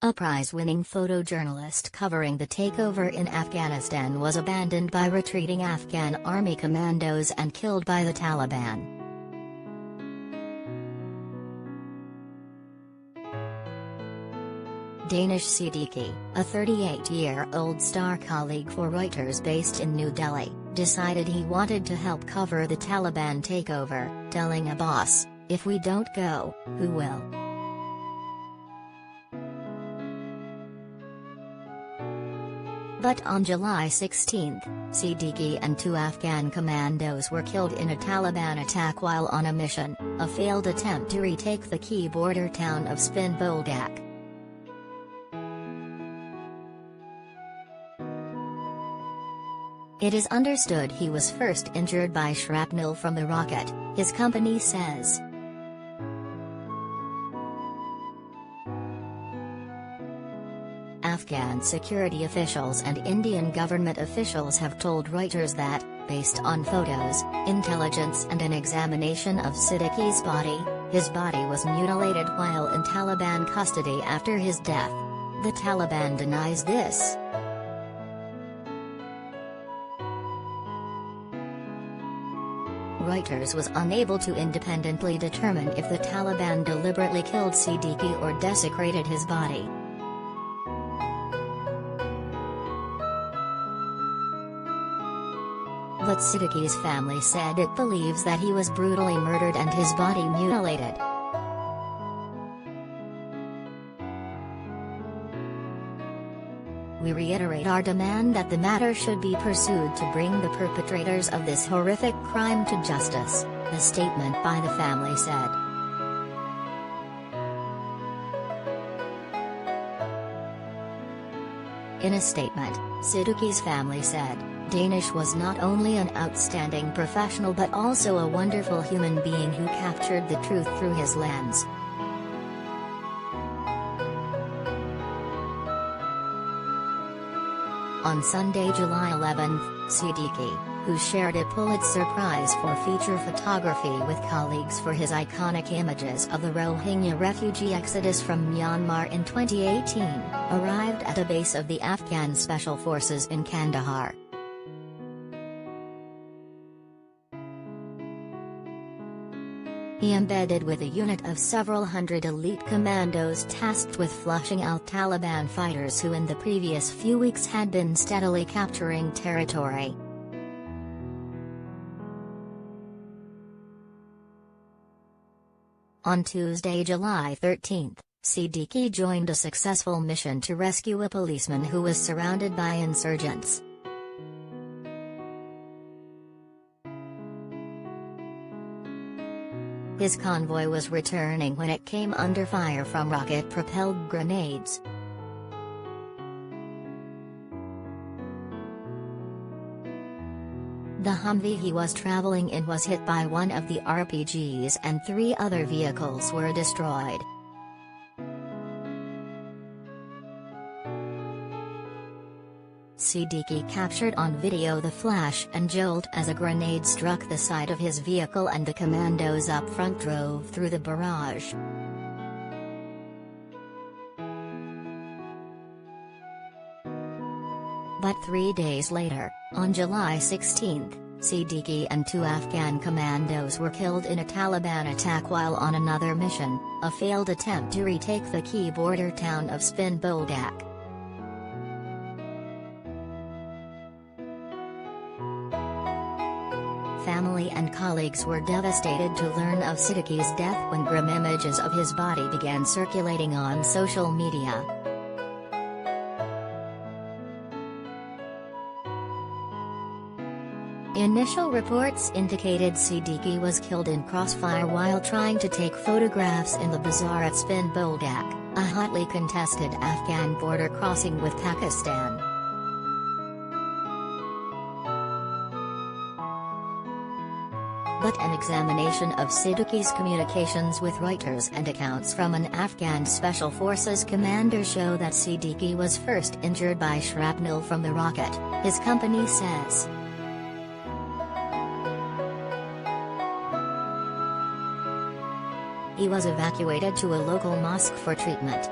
A prize-winning photojournalist covering the takeover in Afghanistan was abandoned by retreating Afghan army commandos and killed by the Taliban. Danish Siddiqui, a 38-year-old star colleague for Reuters based in New Delhi, decided he wanted to help cover the Taliban takeover, telling a boss, "If we don't go, who will?" But on July 16, Siddiqui and two Afghan commandos were killed in a Taliban attack while on a mission, a failed attempt to retake the key border town of Spin Boldak. It is understood he was first injured by shrapnel from the rocket, his company says. Afghan security officials and Indian government officials have told Reuters that, based on photos, intelligence and an examination of Siddiqui's body, his body was mutilated while in Taliban custody after his death. The Taliban denies this. Reuters was unable to independently determine if the Taliban deliberately killed Siddiqui or desecrated his body. But Siddiqui's family said it believes that he was brutally murdered and his body mutilated. We reiterate our demand that the matter should be pursued to bring the perpetrators of this horrific crime to justice, the statement by the family said. In a statement, Siddiqui's family said, "Danish was not only an outstanding professional but also a wonderful human being who captured the truth through his lens." On Sunday, July 11, Siddiqui, who shared a Pulitzer Prize for feature photography with colleagues for his iconic images of the Rohingya refugee exodus from Myanmar in 2018, arrived at a base of the Afghan Special Forces in Kandahar. He embedded with a unit of several hundred elite commandos tasked with flushing out Taliban fighters who in the previous few weeks had been steadily capturing territory. On Tuesday, July 13, Siddiqui joined a successful mission to rescue a policeman who was surrounded by insurgents. His convoy was returning when it came under fire from rocket-propelled grenades. The Humvee he was traveling in was hit by one of the RPGs and 3 other vehicles were destroyed. Siddiqui captured on video the flash and jolt as a grenade struck the side of his vehicle and the commandos up front drove through the barrage. But 3 days later, on July 16, Siddiqui and 2 Afghan commandos were killed in a Taliban attack while on another mission, a failed attempt to retake the key border town of Spin Boldak. Family and colleagues were devastated to learn of Siddiqui's death when grim images of his body began circulating on social media. Initial reports indicated Siddiqui was killed in crossfire while trying to take photographs in the bazaar at Spin Boldak, a hotly contested Afghan border crossing with Pakistan. But an examination of Siddiqui's communications with Reuters and accounts from an Afghan Special Forces commander show that Siddiqui was first injured by shrapnel from the rocket, his company says. He was evacuated to a local mosque for treatment.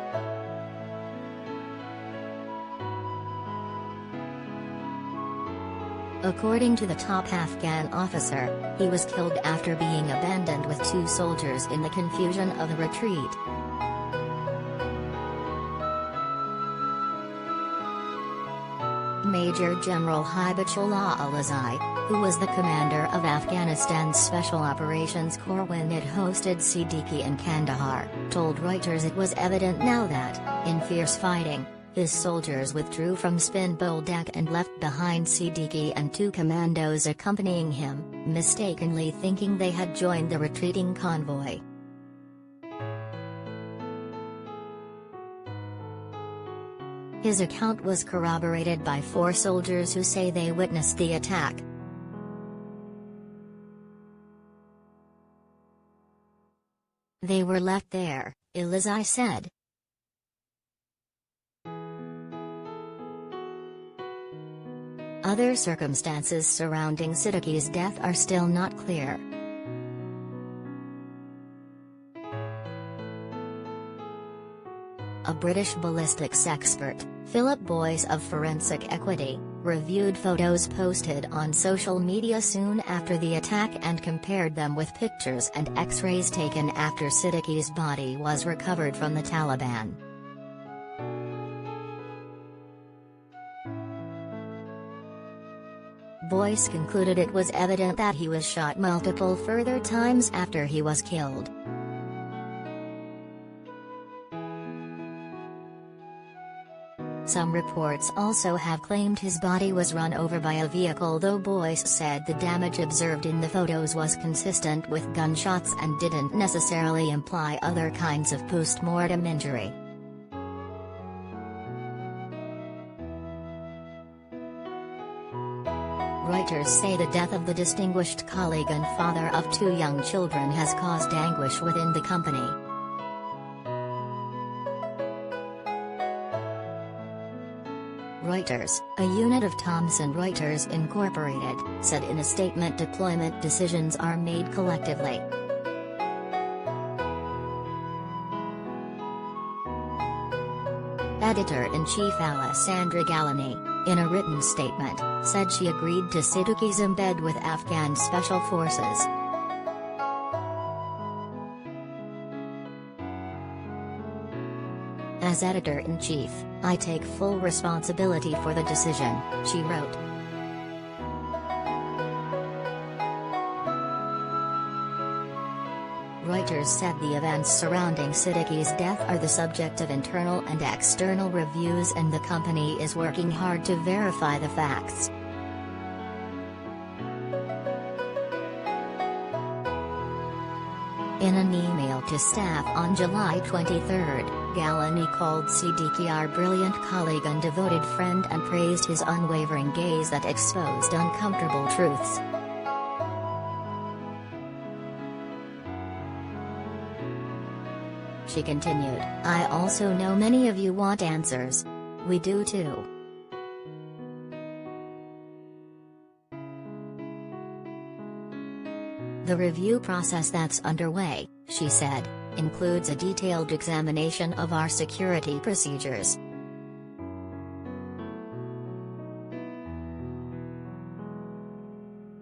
According to the top Afghan officer, he was killed after being abandoned with 2 soldiers in the confusion of the retreat. Major General Hibatullah Alizai, who was the commander of Afghanistan's Special Operations Corps when it hosted Siddiqui in Kandahar, told Reuters it was evident now that, in fierce fighting, his soldiers withdrew from Spin Boldak and left behind Siddiqui and 2 commandos accompanying him, mistakenly thinking they had joined the retreating convoy. His account was corroborated by 4 soldiers who say they witnessed the attack. They were left there, Alizai said. Other circumstances surrounding Siddiqui's death are still not clear. A British ballistics expert, Philip Boyce of Forensic Equity, reviewed photos posted on social media soon after the attack and compared them with pictures and X-rays taken after Siddiqui's body was recovered from the Taliban. Boyce concluded it was evident that he was shot multiple further times after he was killed. Some reports also have claimed his body was run over by a vehicle, though Boyce said the damage observed in the photos was consistent with gunshots and didn't necessarily imply other kinds of post-mortem injury. Reuters say the death of the distinguished colleague and father of 2 young children has caused anguish within the company. Reuters, a unit of Thomson Reuters Incorporated, said in a statement deployment decisions are made collectively. Editor-in-Chief Alessandra Gallini, in a written statement, said she agreed to Siddiqui's embed with Afghan Special Forces. As editor-in-chief, I take full responsibility for the decision, she wrote. Reuters said the events surrounding Siddiqui's death are the subject of internal and external reviews and the company is working hard to verify the facts. In an email to staff on July 23, Gallini called Siddiqui our brilliant colleague and devoted friend and praised his unwavering gaze that exposed uncomfortable truths. She continued, I also know many of you want answers. We do too. The review process that's underway, she said, includes a detailed examination of our security procedures,